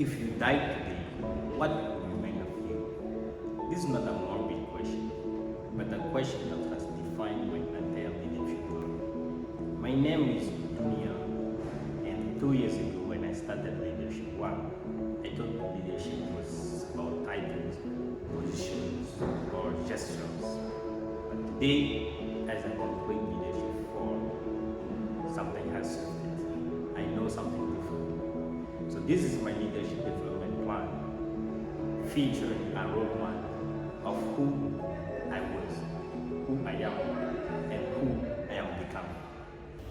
If you die today, what will remain of you? This is not a morbid question, but a question that has defined my entire leadership career. My name is Dounia, and 2 years ago when I started Leadership One, I thought leadership was about titles, positions, or gestures. But today, as I complete Leadership 4, something has shifted. I know something different. So this is my leadership development plan, featuring a roadmap of who I was, who I am, and who I am becoming.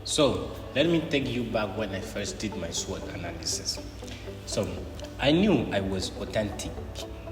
So let me take you back when I first did my SWOT analysis. So I knew I was authentic.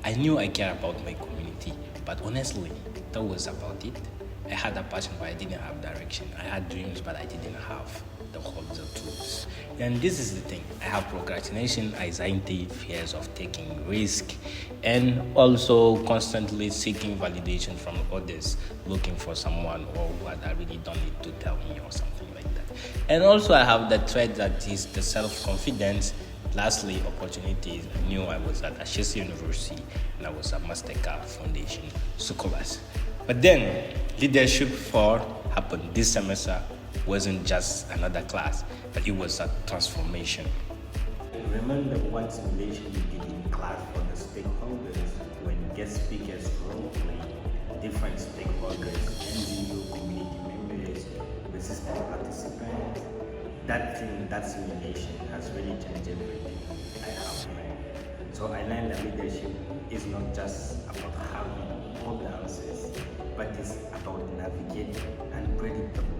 I knew I care about my community, but honestly, that was about it. I had a passion, but I didn't have direction. I had dreams, but I didn't have the tools. And this is the thing. I have procrastination, anxiety, fears of taking risk, and also constantly seeking validation from others, looking for someone or what I really don't need to tell me or something like that. And also I have the threat that is the self-confidence. Lastly, opportunities. I knew I was at Ashesi University and I was at Mastercard Foundation scholars. But then Leadership 4 happened this semester. Wasn't just another class, but it was a transformation. Remember what simulation we did in class for the stakeholders when guest speakers role-play different stakeholders, NGO community members, resistant participants. That simulation has really changed everything I have learned. So I learned that leadership is not just about having all the answers, but it's about navigating unpredictable.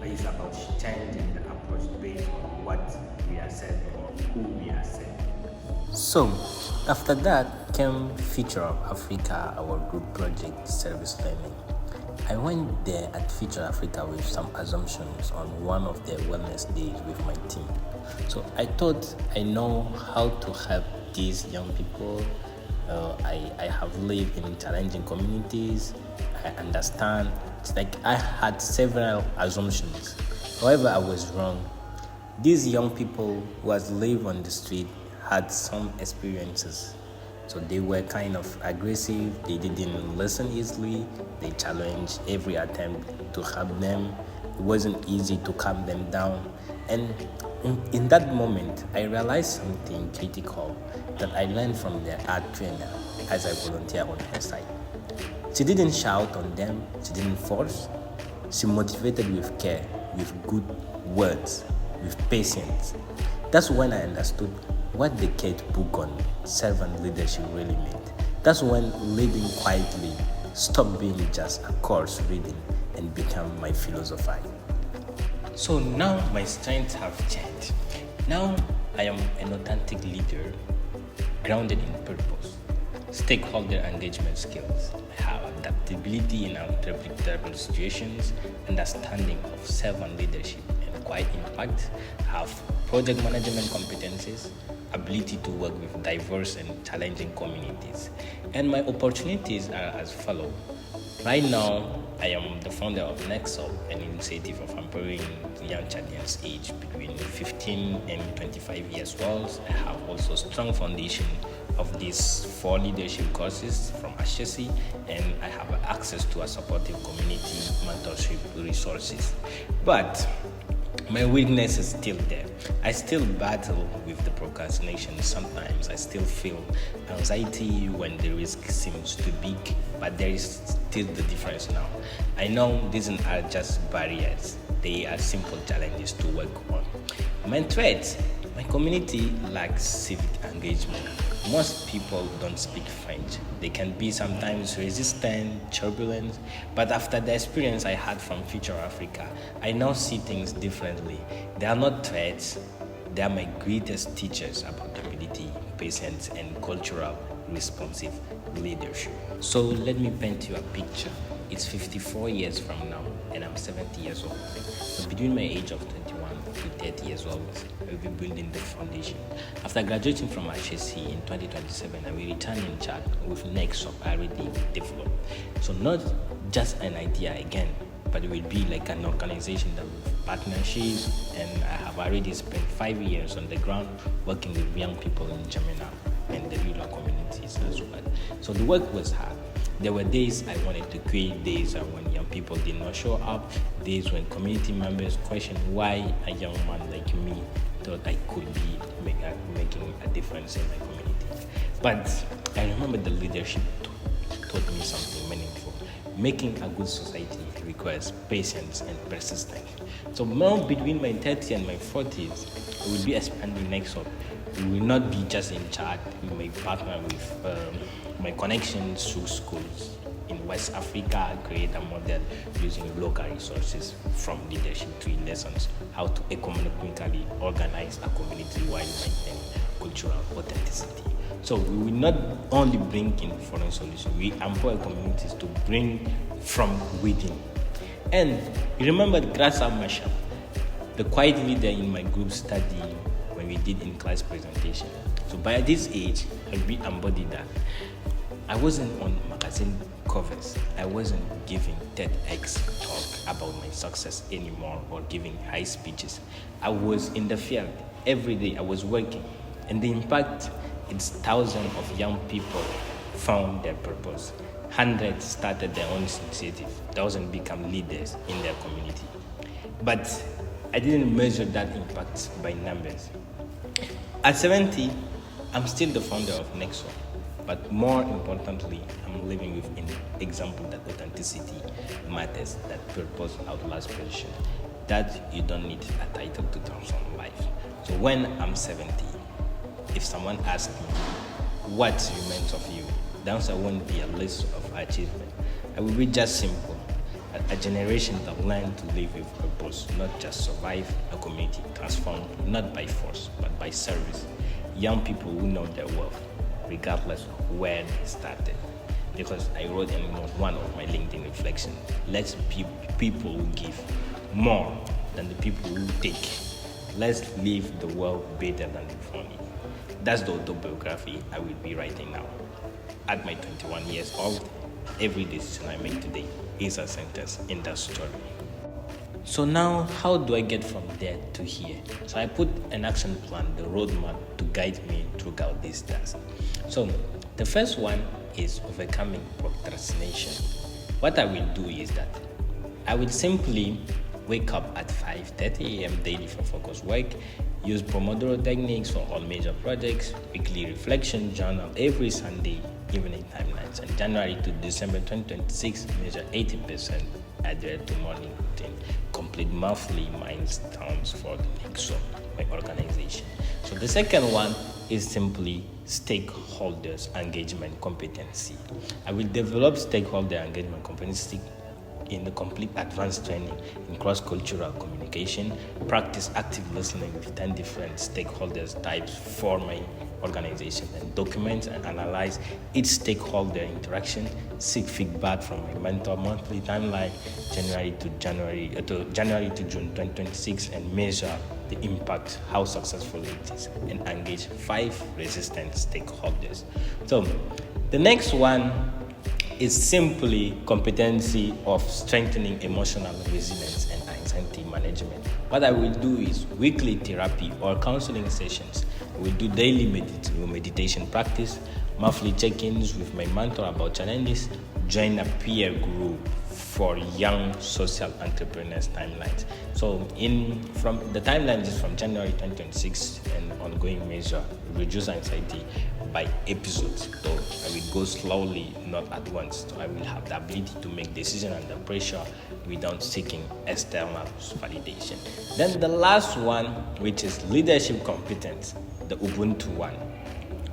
It's about changing the approach based on what we are saying or who we are saying. So, after that came Future of Africa, our group project service learning. I went there at Future Africa with some assumptions on one of their wellness days with my team. So I thought I know how to help these young people. I have lived in challenging communities. I understand. It's like I had several assumptions. However, I was wrong. These young people who has lived on the street had some experiences. So they were kind of aggressive, they didn't listen easily, they challenged every attempt to help them. It wasn't easy to calm them down. And in that moment, I realized something critical that I learned from their art trainer as I volunteer on her side. She didn't shout on them, she didn't force. She motivated with care, with good words, with patience. That's when I understood what the Kate book on servant leadership really meant. That's when leading quietly stopped being just a course reading and became my philosophy. So now my strengths have changed. Now I am an authentic leader, grounded in purpose, stakeholder engagement skills. I have adaptability in unpredictable situations, understanding of servant leadership and quiet impact. I have project management competencies, ability to work with diverse and challenging communities. And my opportunities are as follows. Right now, I am the founder of NextUp, an initiative of empowering young Chadians aged between 15 and 25 years old. I have also strong foundation of these 4 leadership courses from Ashesi, and I have access to a supportive community mentorship resources. But my weakness is still there. I still battle with the procrastination. Sometimes I still feel anxiety when the risk seems too big, but there is still the difference now. I know these are just barriers. They are simple challenges to work on. My threats, my community lacks civic engagement. Most people don't speak French. They can be sometimes resistant, turbulent, but after the experience I had from Future Africa, I now see things differently. They are not threats, they are my greatest teachers about ability, patience, and cultural responsive leadership. So let me paint you a picture. It's 54 years from now, and I'm 70 years old. So between my age of 21 to 30 years old, I will be building the foundation. After graduating from Ashesi in 2027, I will return in Chad with NextUp already developed. So not just an idea again, but it will be like an organization that will partnerships, and I have already spent 5 years on the ground working with young people in Jamina and the rural communities as well. So the work was hard. There were days I wanted to quit, days when young people did not show up, days when community members questioned why a young man like me thought I could be making a difference in my community. But I remember the leadership taught me something meaningful. Making a good society requires patience and persistence. So now between my 30s and my 40s, I will be expanding NextUp. We will not be just in Chad. We may partner with my connections through schools in West Africa, create a model using local resources from leadership to lessons, how to economically organize a community while maintaining cultural authenticity. So we will not only bring in foreign solutions, we empower communities to bring from within. And you remember Grasa Masha, the quiet leader in my group study when we did in-class presentation. So by this age, I've been embodied that. I wasn't on magazine covers. I wasn't giving TEDx talk about my success anymore or giving high speeches. I was in the field. Every day I was working. And the impact is thousands of young people found their purpose. Hundreds started their own initiative. Thousands become leaders in their community. But I didn't measure that impact by numbers. At 70, I'm still the founder of NextUp. But more importantly, I'm living with an example that authenticity matters, that purpose outlasts position, that you don't need a title to transform life. So when I'm 70, if someone asks me, what remains of you? The answer won't be a list of achievements. It will be just simple. A generation that learned to live with purpose, not just survive, a community transformed, not by force, but by service. Young people who know their worth, regardless of where they started. Because I wrote in one of my LinkedIn reflections, let's be people who give more than the people who take. Let's leave the world better than we found it. That's the autobiography I will be writing now. At my 21 years old, every decision I make today is a sentence in that story. So now, how do I get from there to here? So I put an action plan, the roadmap to guide me throughout this task. So the first one is overcoming procrastination. What I will do is that I will simply wake up at 5:30 a.m. daily for focused work, use Pomodoro techniques for all major projects, weekly reflection journal every Sunday, evening timelines, and January to December 2026, measure 80% adhere to morning routine, complete monthly milestones for the NextUp, my organization. So the second one is simply stakeholders engagement competency. I will develop stakeholder engagement competency in the complete advanced training in cross-cultural communication, practice active listening with 10 different stakeholders types for my organization, and document and analyze each stakeholder interaction, seek feedback from my mentor monthly timeline, January to June 2026, and measure the impact, how successful it is, and engage 5 resistant stakeholders. So the next one is simply competency of strengthening emotional resilience and anxiety management. What I will do is weekly therapy or counseling sessions. We do daily meditation practice, monthly check-ins with my mentor about challenges, join a peer group for young social entrepreneurs timelines. So from the timeline is from January 2026 and ongoing measure, reduce anxiety by episodes. So I will go slowly, not at once. So I will have the ability to make decisions under pressure without seeking external validation. Then the last one, which is leadership competence, the Ubuntu one.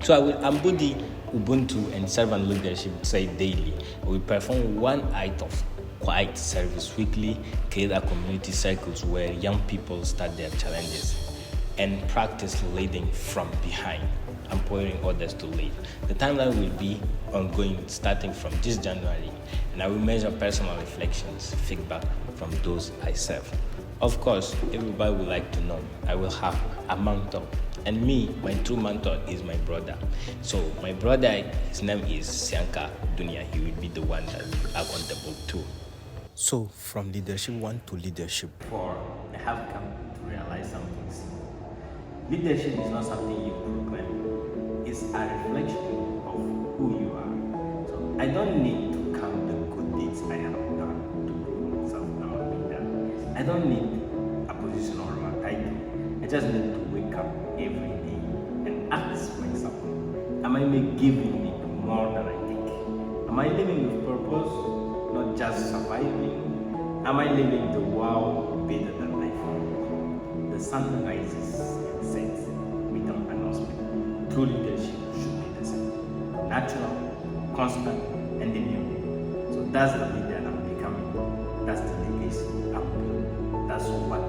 So I will embody Ubuntu and servant leadership daily. I will perform one act of quiet service weekly, create a community circles where young people start their challenges, and practice leading from behind, empowering others to lead. The timeline will be ongoing starting from this January, and I will measure personal reflections, feedback from those I serve. Of course, everybody would like to know I will have a mentor. And me, my true mentor is my brother. So my brother, his name is Dounia. He will be the one that will be accountable to. So, from leadership 1 to leadership 4, I have come to realize something simple. Leadership is not something you proclaim, it's a reflection of who you are. So I don't need to count the good deeds I have done to prove myself I'm a leader. I don't need a position or a title. I just need to wake up every day and ask myself, am I giving me more than I think? Am I living with purpose, not just surviving? Am I living the world better than I found? The sun rises and sets without announcement. True leadership should be the same. Natural, constant, and immune. So that's the leader I'm becoming. That's the legacy I'm building. That's what